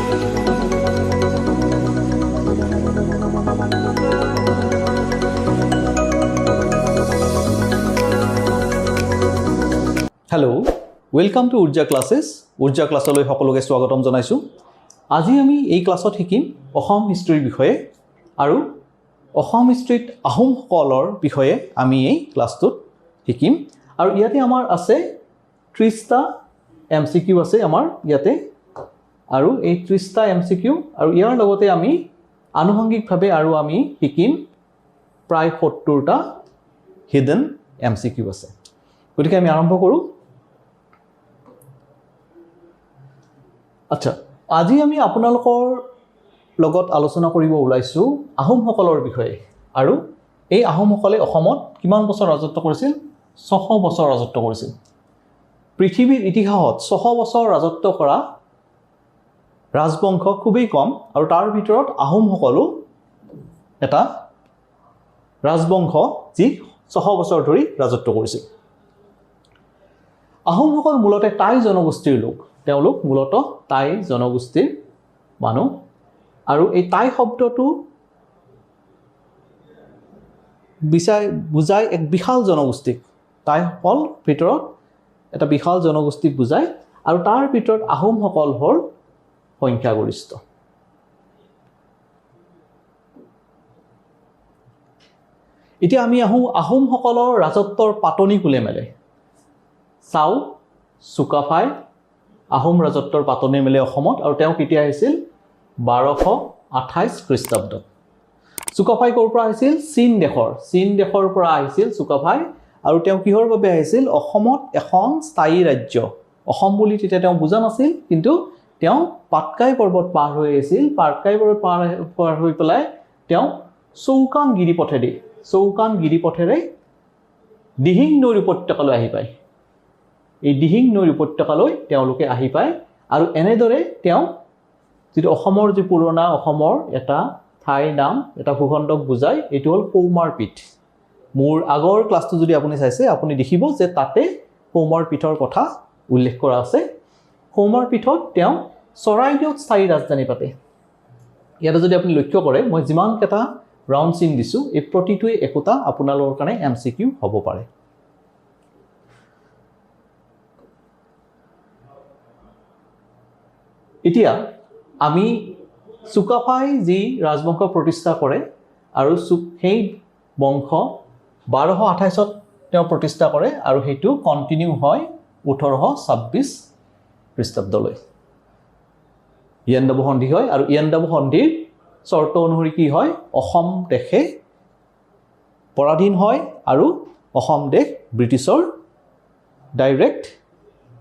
Hello, welcome to 𝗔𝗀 classes. 𝗔𝗀 ক্লাছলৈ সকলোকে স্বাগতম জনাইছো। আজি আমি এই ক্লাছত শিকিম অসম হিষ্ট্ৰীৰ বিষয়ে আৰু অসম হিষ্ট্ৰীত আহোম সকলৰ বিষয়ে আমি এই ক্লাছটোত শিকিম আৰু ইয়াতে আমাৰ আছে 30টা এমসিকিউ আছে আমাৰ ইয়াতে আৰু এই 30টা এমসিকিউ আৰু ইয়াৰ লগতে আমি আনুষংগিকভাৱে আৰু আমি শিকিম প্ৰায় 70টা হিডেন এমসিকিউ আছে। গতিকে আমি আৰম্ভ কৰো। আচ্ছা, আজি আমি আপোনালোকৰ লগত আলোচনা কৰিব ওলাইছো আহোম সকলৰ বিষয়ে আৰু এই আহোম সকলে অসমত কিমান বছৰ ৰাজত্ব কৰিছিল? 600 বছৰ ৰাজত্ব কৰিছিল। পৃথিৱীৰ ইতিহাসত 600 বছৰ ৰাজত্ব কৰা ৰাজবংশ খুবেই কম আৰু তাৰ ভিতৰত আহোম সকলো এটা ৰাজবংশ যি 600 বছৰ ধৰি ৰাজত্ব কৰিছিল। আহোম সকল মূলতে টাই জনগোষ্ঠীৰ লোক। তেওঁলোক মূলতঃ টাই জনগোষ্ঠীৰ মানুহ আৰু এই টাই শব্দটো বুজায় এক বিশাল জনগোষ্ঠীক। টাইসকল ভিতৰত এটা বিশাল জনগোষ্ঠীক বুজায় আৰু তাৰ ভিতৰত আহোমসকল হ'ল সংখ্যাগৰিষ্ঠ। এতিয়া আমি আহোমসকলৰ ৰাজত্বৰ পাতনি কোলে মেলে চাও। চুকাফাই আহোম ৰাজত্বৰ পাতনি মেলে অসমত আৰু তেওঁ কেতিয়া আহিছিল? 1228 খ্ৰীষ্টাব্দত। চুকাফাই ক'ৰ পৰা আহিছিল? চীন দেশৰ পৰা আহিছিল চুকাফাই আৰু তেওঁ কিহৰ বাবে আহিছিল? অসমত এখন স্থায়ী ৰাজ্য, অসম বুলি তেতিয়া তেওঁ বুজা নাছিল, কিন্তু তেওঁ পাটকাই পৰ্বত পাৰ হৈ আহিছিল। পাটকাই পৰ্বত পাৰ হৈ পেলাই তেওঁ চৌকান গিৰিপথেৰে দিহিং নৈৰ উপত্যকালৈ আহি পায়। এই দিহিং নৈৰ উপত্যকালৈ তেওঁলোকে আহি পায় আৰু এনেদৰে তেওঁ যিটো অসমৰ যি পুৰণা অসমৰ এটা ঠাইৰ নাম, এটা ভূখণ্ডক বুজায়, এইটো হ'ল সৌমাৰ পীঠ। মোৰ আগৰ ক্লাছটো যদি আপুনি চাইছে আপুনি দেখিব যে তাতে সৌমাৰ পীঠৰ কথা উল্লেখ কৰা আছে। সৌমাৰ পীঠত তেওঁ চৰাইদেউত স্থায়ী ৰাজধানী পাতে। ইয়াতে যদি আপুনি লক্ষ্য কৰে, মই যিমানকেইটা ৰাউণ্ড চিন দিছোঁ, এই প্ৰতিটোৱে একোটা আপোনালোকৰ কাৰণে এমচিকিউ হ'ব পাৰে। এতিয়া আমি চুকাফাই যি ৰাজবংশ প্ৰতিষ্ঠা কৰে আৰু সেই বংশ 1228ত তেওঁ প্ৰতিষ্ঠা কৰে আৰু সেইটো কণ্টিনিউ হয় 1826 খ্ৰীষ্টাব্দলৈ। য়াণ্ডাবু সন্ধি হয় আৰু য়াণ্ডাবু সন্ধিৰ চৰ্ত অনুসৰি কি হয়? অসম দেশে পৰাধীন হয় আৰু অসম দেশ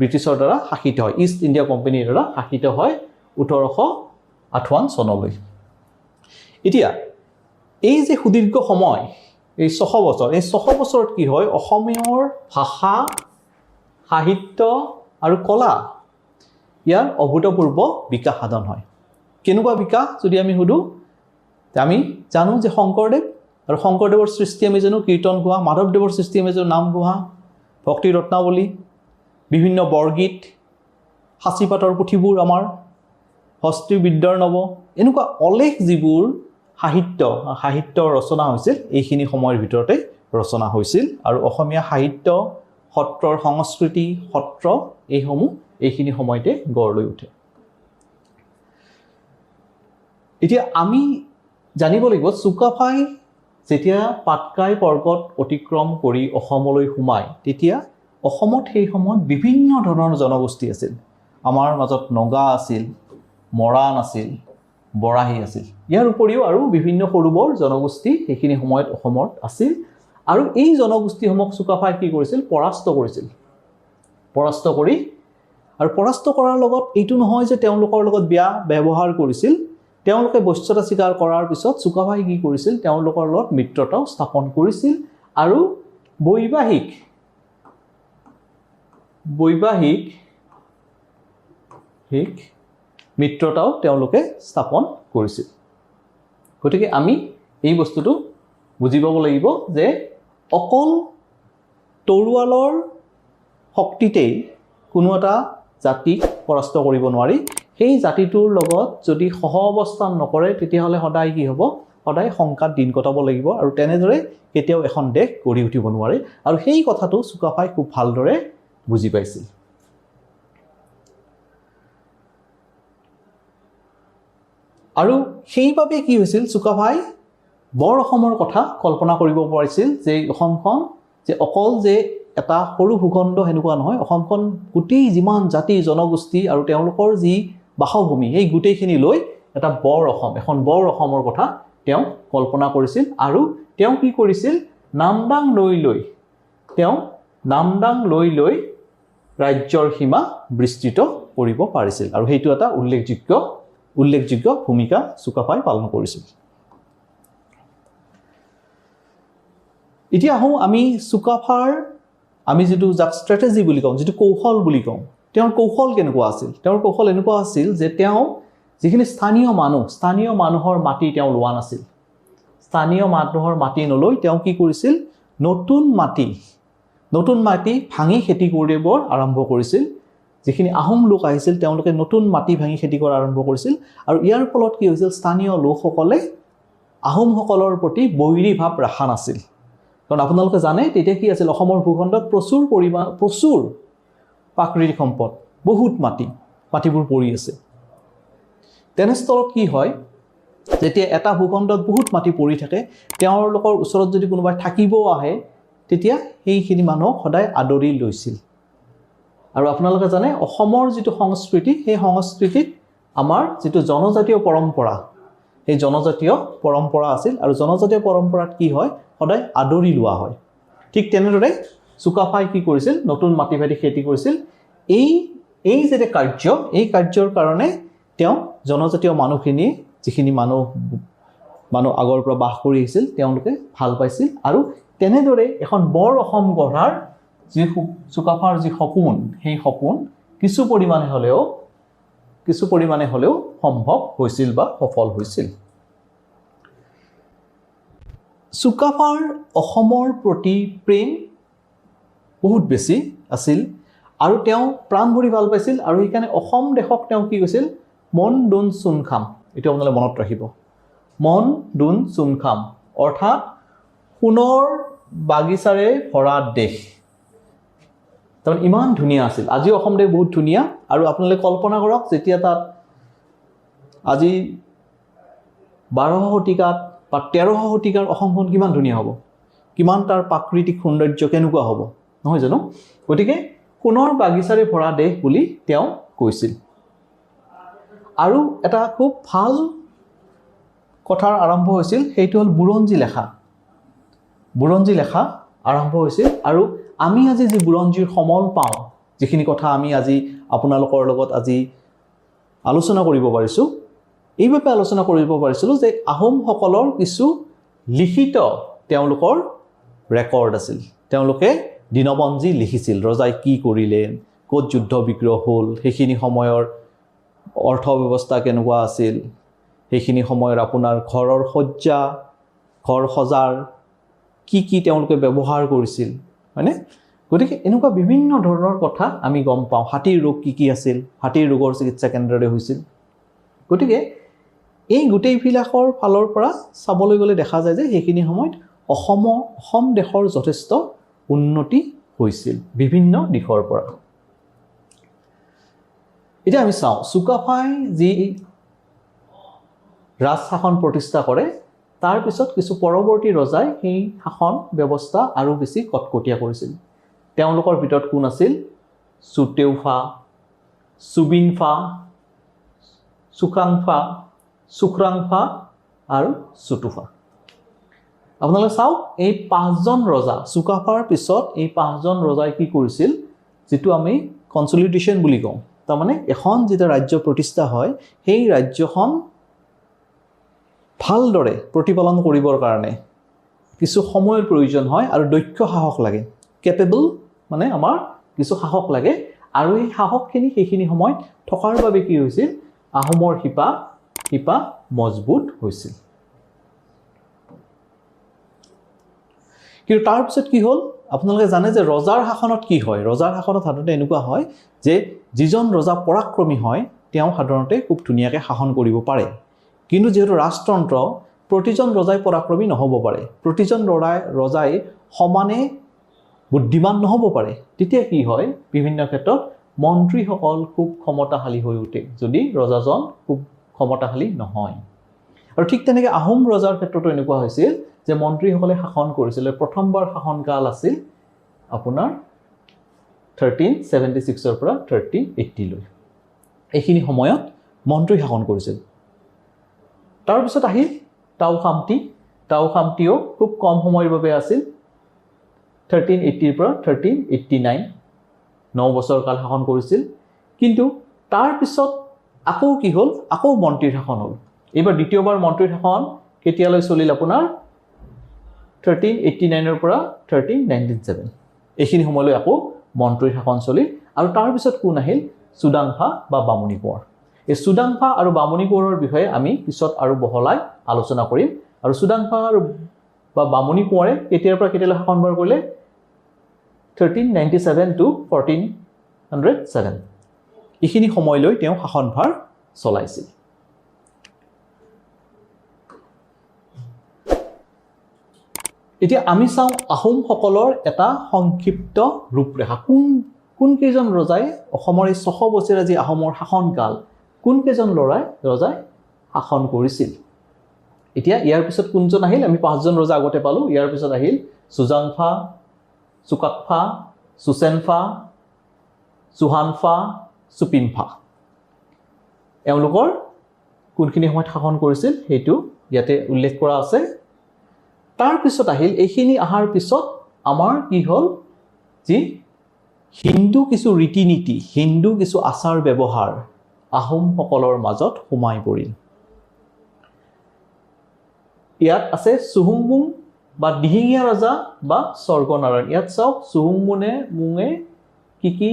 ব্ৰিটিছৰ দ্বাৰা শাসিত হয়, ইষ্ট ইণ্ডিয়া কোম্পানীৰ দ্বাৰা শাসিত হয় 1858 চনলৈ। এতিয়া এই যে সুদীৰ্ঘ সময়, এই 600 বছৰ, এই 600 বছৰত কি হয়? অসমীয়ৰ ভাষা, সাহিত্য আৰু কলা ইয়াৰ অভূতপূৰ্ব বিকাশ সাধন হয়। কেনেকুৱা বিকাশ যদি আমি সুধোঁ, আমি জানো যে শংকৰদেৱৰ সৃষ্টি আমি জানো, কীৰ্তন গোৱা, মাধৱদেৱৰ সৃষ্টি আমি জানো, নাম গোৱা, ভক্তি ৰত্নাৱলী, বিভিন্ন বৰগীত, সাঁচিপাতৰ পুথিবোৰ আমাৰ, হস্তি বিদ্যাৰ নৱ, এনেকুৱা অলেখ যিবোৰ সাহিত্য ৰচনা হৈছিল, এইখিনি সময়ৰ ভিতৰতে ৰচনা হৈছিল আৰু অসমীয়া সাহিত্য, সত্ৰৰ সংস্কৃতি, সত্ৰ এইখিনি সময়তে গঢ় লৈ উঠে। এতিয়া আমি জানিব লাগিব, চুকাফাই যেতিয়া পাটকাই পৰ্বত অতিক্ৰম কৰি অসমলৈ সোমায়, তেতিয়া অসমত সেই সময়ত বিভিন্ন ধৰণৰ জনগোষ্ঠী আছিল। আমাৰ মাজত নগা আছিল, মৰাণ আছিল, বৰাহী আছিল। ইয়াৰ উপৰিও আৰু বিভিন্ন সৰু বৰ জনগোষ্ঠী সেইখিনি সময়ত অসমত আছিল আৰু এই জনগোষ্ঠীসমূহক চুকাফাই কি কৰিছিল? পৰাস্ত কৰাৰ লগত এইটো নহয় যে তেওঁলোকৰ লগত বেয়া ব্যৱহাৰ কৰিছিল। তেওঁলোকে বশ্যতা স্বীকাৰ কৰাৰ পিছত চুকাফাই কি কৰিছিল? তেওঁলোকৰ লগত মিত্ৰতাও স্থাপন কৰিছিল আৰু বৈবাহিক মিত্ৰতাও তেওঁলোকে স্থাপন কৰিছিল। গতিকে আমি এই বস্তুটো বুজি পাব লাগিব যে অকল তৰোৱালৰ শক্তিতেই কোনো এটা জাতিক পৰাস্ত কৰিব নোৱাৰি। সেই জাতিটোৰ লগত যদি সহ অৱস্থান নকৰে তেতিয়াহ'লে সদায় কি হ'ব সদায় শংকাত দিন কটাব লাগিব আৰু তেনেদৰে কেতিয়াও এখন দেশ গঢ়ি উঠিব নোৱাৰে আৰু সেই কথাটো চুকাফাই খুব ভালদৰে বুজি পাইছিল আৰু সেইভাবে কি হৈছিল চুকাফাই বৰ অসমৰ কথা কল্পনা কৰিব পাৰিছিল যে অসমখন যে অকল যে এটা সৰু ভূখণ্ড হেনেকুৱা নহয় অসমখন গোটেই যিমান জাতি জনগোষ্ঠী আৰু তেওঁলোকৰ যি বাসভূমি এই গোটেইখিনি লৈ এটা বৰ অসম এখন বৰ অসমৰ কথা তেওঁ কল্পনা কৰিছিল আৰু তেওঁ কি কৰিছিল নামদাং লৈ ৰাজ্যৰ সীমা বিস্তৃত কৰিব পাৰিছিল আৰু সেইটো এটা উল্লেখযোগ্য ভূমিকা চুকাফাই পালন কৰিছিল এতিয়া আহোঁ আমি চুকাফাৰ আমি যেটো যাক ষ্ট্ৰেটেজি বুলি কওঁ যেটো কৌশল বুলি কওঁ তেওঁৰ কৌশল কেনেকুৱা আছিল তেওঁৰ কৌশল এনেকুৱা আছিল যে তেওঁ যিখিনি স্থানীয় মানুহৰ মাটি তেওঁ লোৱা নাছিল স্থানীয় মানুহৰ মাটি নলৈ তেওঁ কি কৰিছিল নতুন মাটি ভাঙি খেতি কৰিব আৰম্ভ কৰিছিল যিখিনি আহোম লোক আহিছিল তেওঁলোকে নতুন মাটি ভাঙি খেতি কৰা আৰম্ভ কৰিছিল আৰু ইয়াৰ ফলত কি হৈছিল স্থানীয় লোকসকলে আহোমসকলৰ প্ৰতি বৈৰী ভাৱ ৰাখা নাছিল কাৰণ আপোনালোকে জানে তেতিয়া কি আছিল অসমৰ ভূখণ্ডত প্ৰচুৰ প্ৰাকৃতিক সম্পদ বহুত মাটিবোৰ পৰি আছে তেনেস্থলত কি হয় যেতিয়া এটা ভূখণ্ডত বহুত মাটি পৰি থাকে তেওঁলোকৰ ওচৰত যদি কোনোবাই থাকিব আহে তেতিয়া সেইখিনি মানুহ সদায় আদৰি লৈছিল আৰু আপোনালোকে জানে অসমৰ যেটো সংস্কৃতি সেই সংস্কৃতিত আমাৰ যেটো জনজাতীয় পৰম্পৰা এই জনজাতীয় পৰম্পৰা আছিল আৰু জনজাতীয় পৰম্পৰাত কি হয় সদায় আদৰি লোৱা হয় ঠিক তেনেদৰে চুকাফাই কি কৰিছিল নতুন মাটি ভাটি খেতি কৰিছিল এই যে কাৰ্যৰ কাৰণে তেওঁ জনজাতীয় মানুহখিনি যিখিনি মানুহ আগৰ পৰা বাস কৰি আহিছিল তেওঁলোকে ভাল পাইছিল আৰু তেনেদৰে এখন বৰ অসম গঢ়াৰ যি চুকাফাৰ যি সপোন সেই সপোন কিছু পৰিমাণে হলেও সম্ভৱ হৈছিল বা সফল হৈছিল চুকাফাৰ অসমৰ প্ৰতি প্ৰেম বহুত বেছি আছিল আৰু তেওঁ প্ৰাণ ভৰি ভাল পাইছিল আৰু সেইকাৰণে অসম দেশক তেওঁ কি কৈছিল মন দুন চুন খাম এটো আপোনালোকে মনত ৰাখিব মন দুন চুন খাম অৰ্থাৎ সোণৰ বাগিচাৰে ভৰা দেশ তাৰমানে ইমান ধুনীয়া আছিল আজি অসম দেশ বহুত ধুনীয়া আৰু আপোনালোকে কল্পনা কৰক যেতিয়া তাত আজি 12শ শতিকাত বা 13শ শতিকাৰ অসমখন কিমান ধুনীয়া হ'ব কিমান তাৰ প্ৰাকৃতিক সৌন্দৰ্য কেনেকুৱা হ'ব নহয় জানো গতিকে সোণৰ বাগিচাৰে ভৰা দেশ বুলি তেওঁ কৈছিল আৰু এটা খুব ভাল কথাৰ আৰম্ভ হৈছিল সেইটো হ'ল বুৰঞ্জী লেখা আৰম্ভ হৈছিল আৰু আমি আজি যি বুৰঞ্জীৰ সমল পাওঁ যিখিনি কথা আমি আজি আপোনালোকৰ লগত আজি আলোচনা কৰিব পাৰিছো এইভাবে আলোচনা কৰিব পাৰিছিলো যে আহোমসকলৰ কিছু লিখিত তেওঁলোকৰ ৰেকৰ্ড আছিল তেওঁলোকে দিনপঞ্জী লিখিছিল ৰজাই কি কৰিলে ক'ত যুদ্ধ বিগ্ৰহ হ'ল সেইখিনি সময়ৰ অৰ্থ ব্যৱস্থা কেনেকুৱা আছিল সেইখিনি সময়ৰ আপোনাৰ ঘৰৰ সজ্জা ঘৰ সজাৰ কি তেওঁলোকে ব্যৱহাৰ কৰিছিল মানে গতিকে এনেকুৱা বিভিন্ন ধৰণৰ কথা আমি গম পাওঁ হাতীৰ ৰোগ কি আছিল হাতীৰ ৰোগৰ চিকিৎসা কেন্দ্ৰৰে হৈছিল গতিকে এই গোটেইবিলাকৰ ফালৰ পৰা চাবলৈ গ'লে দেখা যায় যে সেইখিনি সময়ত অসম দেশৰ যথেষ্ট উন্নতি হৈছিল বিভিন্ন দিশৰ পৰা এতিয়া আমি চাওঁ চুকাফাই যি ৰাজ শাসন প্ৰতিষ্ঠা কৰে তাৰ পিছত কিছু পৰৱৰ্তী ৰজাই সেই শাসন ব্যৱস্থা আৰু বেছি কটকটীয়া কৰিছিল তেওঁলোকৰ ভিতৰত কোন আছিল 𝗤𝗪ফা চুবিনফা চুখ্ৰাংফা আৰু চুটুফা আপোনালোকে চাওক এই পাঁচজন ৰজা চুকাফাৰ পিছত এই পাঁচজন ৰজাই কি কৰিছিল যেটো আমি কনসলিডেশন বুলি কওঁ তাৰ মানে এখন যেটা ৰাজ্য প্ৰতিষ্ঠা হয় সেই ৰাজ্যখন ভালদৰে প্ৰতিপালন কৰিবৰ কাৰণে কিছু সময়ৰ প্ৰয়োজন হয় আৰু দক্ষ সাহস লাগে কেপেবল মানে আমাৰ কিছু সাহস লাগে আৰু এই সাহসখিনি সেইখিনি সময়ত থকাৰ বাবে কি হৈছিল আহোমৰ শিপা মজবুত হৈছিল কিন্তু তাৰ পিছত কি হ'ল আপোনালোকে জানে যে ৰজাৰ শাসনত কি হয় ৰজাৰ শাসনত সাধাৰণতে এনেকুৱা হয় যে যিজন ৰজা পৰাক্ৰমী হয় তেওঁ সাধাৰণতে খুব ধুনীয়াকৈ শাসন কৰিব পাৰে কিন্তু যেহেতু ৰাজতন্ত্ৰ প্ৰতিজন ৰজাই পৰাক্ৰমী নহ'ব পাৰে প্ৰতিজন ৰজাই সমানে বুদ্ধিমান নহ'ব পাৰে তেতিয়া কি হয় বিভিন্ন ক্ষেত্ৰত মন্ত্ৰীসকল খুব ক্ষমতাশালী হৈ উঠে যদি ৰজাজন খুব ক্ষমতাশালী নহয় আৰু ঠিক তেনেকৈ আহোম ৰজাৰ ক্ষেত্ৰতো এনেকুৱা হৈছিল যে মন্ত্ৰীসকলে শাসন কৰিছিল প্ৰথমবাৰ শাসনকাল আছিল আপোনাৰ 1376 পৰা 1380 লৈ এইখিনি সময়ত মন্ত্ৰী শাসন কৰিছিল তাৰ পিছত আহিল 𝗏খামতিও খুব কম সময়ৰ বাবে আছিল 1380 পৰা 1389 9 বছৰ কাল শাসন কৰিছিল কিন্তু তাৰ পিছত আকৌ কি হ'ল আকৌ মন্ত্ৰীৰ শাসন হ'ল এইবাৰ দ্বিতীয়বাৰ মন্ত্ৰীৰ শাসন কেতিয়ালৈ চলিল আপোনাৰ 1389 ৰ পৰা 1397 এইখিনি সময়লৈ আকৌ মন্ত্ৰীৰ শাসন চলিল আৰু তাৰ পিছত কোন আহিল চ্যুদাংফা বা বামুণী কোঁৱৰ এই চ্যুদাংফা আৰু বামুণী কোঁৱৰৰ বিষয়ে আমি পিছত আৰু বহলাই আলোচনা কৰিম আৰু চ্যুদাংফা বা বামুণী কোঁৱৰে কেতিয়াৰ পৰা কেতিয়ালৈ শাসনভাৰ কৰিলে 1397 to 1407 এইখিনি সময়লৈ তেওঁ শাসনভাৰ চলাইছিল এতিয়া আমি চাওঁ আহোমসকলৰ এটা সংক্ষিপ্ত ৰূপৰেখা কোন কেইজন ৰজাই অসমৰ এই 600 বছৰীয়া যি আহোমৰ শাসনকাল কোন কেইজন ৰজাই শাসন কৰিছিল এতিয়া ইয়াৰ পিছত কোনজন আহিল আমি 5জন ৰজা আগতে পালো ইয়াৰ পিছত আহিল চ্যুজাংফা চুকাকফা চুচেনফা চুহানফা চুপিনফা এওঁলোকৰ কোনখিনি সময়ত শাসন কৰিছিল সেইটো ইয়াতে উল্লেখ কৰা আছে তাৰ পিছত আহিল এইখিনি আহাৰ পিছত আমাৰ কি হ'ল যি হিন্দু কিছু ৰীতি নীতি হিন্দু কিছু আচাৰ ব্যৱহাৰ আহোমসকলৰ মাজত সোমাই পৰিল ইয়াত আছে চুহুংমুং বা দিহিঙীয়া ৰজা বা স্বৰ্গনাৰায়ণ ইয়াত চাওক চুহুংমুঙে কি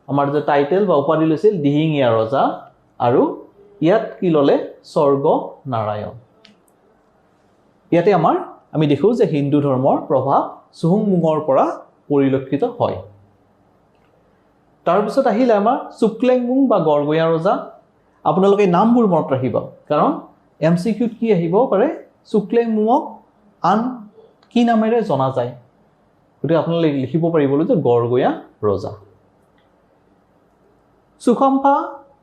আমাৰ যে টাইটেল বা উপাধি লৈছিল দিহিঙীয়া ৰজা আৰু ইয়াত কি ললে স্বৰ্গনাৰায়ণ ইয়াতে আমি দেখো যে হিন্দু ধৰ্মৰ প্ৰভাৱ চুহুংমুঙৰ পৰা পৰিলক্ষিত হয় তাৰ পিছত আহিলে আমাৰ চুকলেংমুং বা গড়গঞা ৰজা আপোনালোকে নামবোৰ মনত ৰাখিব কাৰণ এমচিকিউত কি আহিব পাৰে চুকলেংমুঙক আন কি নামেৰে জনা যায় গতিকে আপোনালোকে লিখিব পাৰিবলৈ যে গড়গঞা ৰজা সুখম্ফা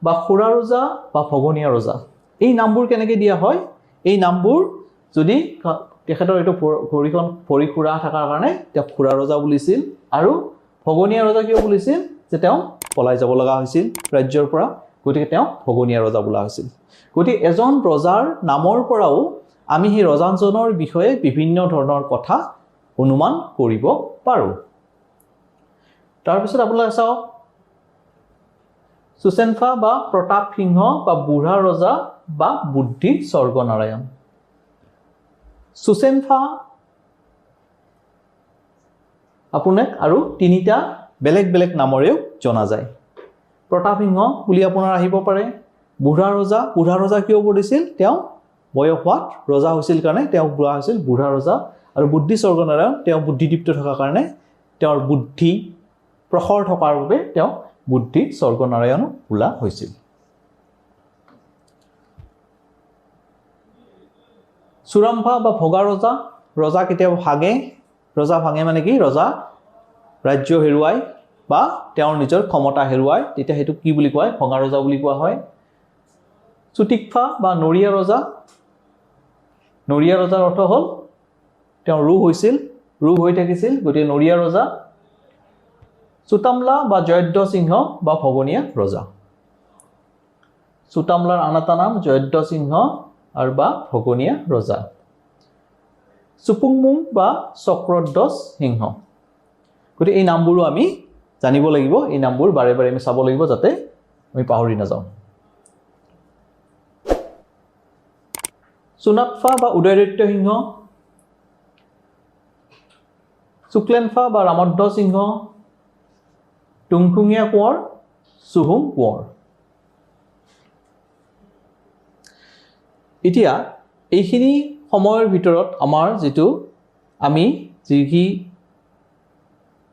বা খুৰা ৰজা বা ভগনীয়া ৰজা এই নামবোৰ কেনেকৈ দিয়া হয় এই নামবোৰ যদি তেখেতৰ এইটো ভৰি খুৰা থকাৰ কাৰণে তেওঁ খুৰা ৰজা বুলিছিল আৰু ভগনীয়া ৰজা কিয় বুলিছিল যে তেওঁ পলাই যাব লগা হৈছিল ৰাজ্যৰ পৰা গতিকে তেওঁ ভগনীয়া ৰজা বোলা হৈছিল গতিকে এজন ৰজাৰ নামৰ পৰাও আমি সেই ৰজাজনৰ বিষয়ে বিভিন্ন ধৰণৰ কথা অনুমান কৰিব পাৰোঁ তাৰ পিছত আপোনালোকে চাওক চুচেনফা বা প্ৰতাপ সিংহ বা বুঢ়া ৰজা বা বুদ্ধি স্বৰ্গনাৰায়ণ চুচেনফা আপোনাক আৰু তিনিটা বেলেগ বেলেগ নামৰেও জনা যায় প্ৰতাপ সিংহ বুলি আপোনাৰ আহিব পাৰে বুঢ়া ৰজা কিয় পৰিছিল তেওঁ বয়স হোৱাত ৰজা হৈছিল কাৰণে তেওঁ বুঢ়া হৈছিল বুঢ়া ৰজা আৰু বুদ্ধি স্বৰ্গনাৰায়ণ তেওঁ বুদ্ধিদীপ্ত থকাৰ কাৰণে তেওঁৰ বুদ্ধি প্ৰখৰ থকাৰ বাবে তেওঁ বুদ্ধি স্বৰ্গনাৰায়ণ বোলা হৈছিল চুৰাম্ফা বা ভগা ৰজা কেতিয়াবা ৰজা ভাঙে মানে কি ৰজা ৰাজ্য হেৰুৱাই বা তেওঁৰ নিজৰ ক্ষমতা হেৰুৱাই তেতিয়া সেইটো কি বুলি কয় ভগা ৰজা বুলি কোৱা হয় চুটিকফা বা নৰিয়া ৰজাৰ অৰ্থ হ'ল তেওঁ ৰোগ হৈ থাকিছিল গতিকে নৰিয়া ৰজা চুতামলা বা জয়দ্য সিংহ বা ভগনীয়া ৰজা চুতামলাৰ আন এটা নাম জয়দ্য সিংহ আৰু বা ভগনীয়া ৰজা চুপুংমুং বা চক্ৰধ্বজ সিংহ গতিকে এই নামবোৰো আমি জানিব লাগিব এই নামবোৰ বাৰে বাৰে আমি চাব লাগিব যাতে আমি পাহৰি নাযাওঁ চুনাটফা বা উদয়দত্ত সিংহ শুক্লেনফা বা ৰামধ্ব সিংহ টুংখুঙীয়া কোঁৱৰ চুহুং কোঁৱৰ এতিয়া এইখিনি সময়ৰ ভিতৰত আমাৰ যিটো আমি যি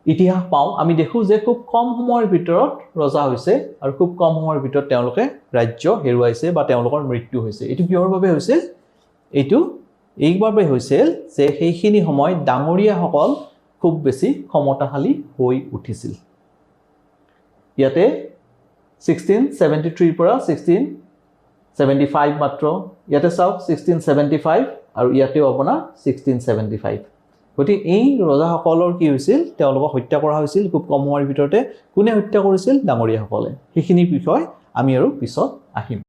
ইতিহাস পাওঁ আমি দেখো যে খুব কম সময়ৰ ভিতৰত ৰজা হৈছে আৰু খুব কম সময়ৰ ভিতৰত তেওঁলোকে ৰাজ্য হেৰুৱাইছে বা তেওঁলোকৰ মৃত্যু হৈছে এটো কিহৰ বাবে হৈছিল এটো এইভাবে হৈছিল যে সেইখিনি সময় ডাঙৰীয়াসকল খুব বেছি ক্ষমতাশালী হৈ উঠিছিল ইয়াতে 1673 পৰা 1675 মাত্ৰ ইয়াতে চাওক 1675 আৰু ইয়াতেও আপোনাৰ 1675 গতি এই ৰজাসকলৰ কি হৈছিল তেওঁলোকক হত্যা কৰা হৈছিল খুব কম সময়ৰ ভিতৰতে কোনে হত্যা কৰিছিল ডাঙৰীয়াসকলে সেইখিনি বিষয় আমি আৰু পিছত আহিম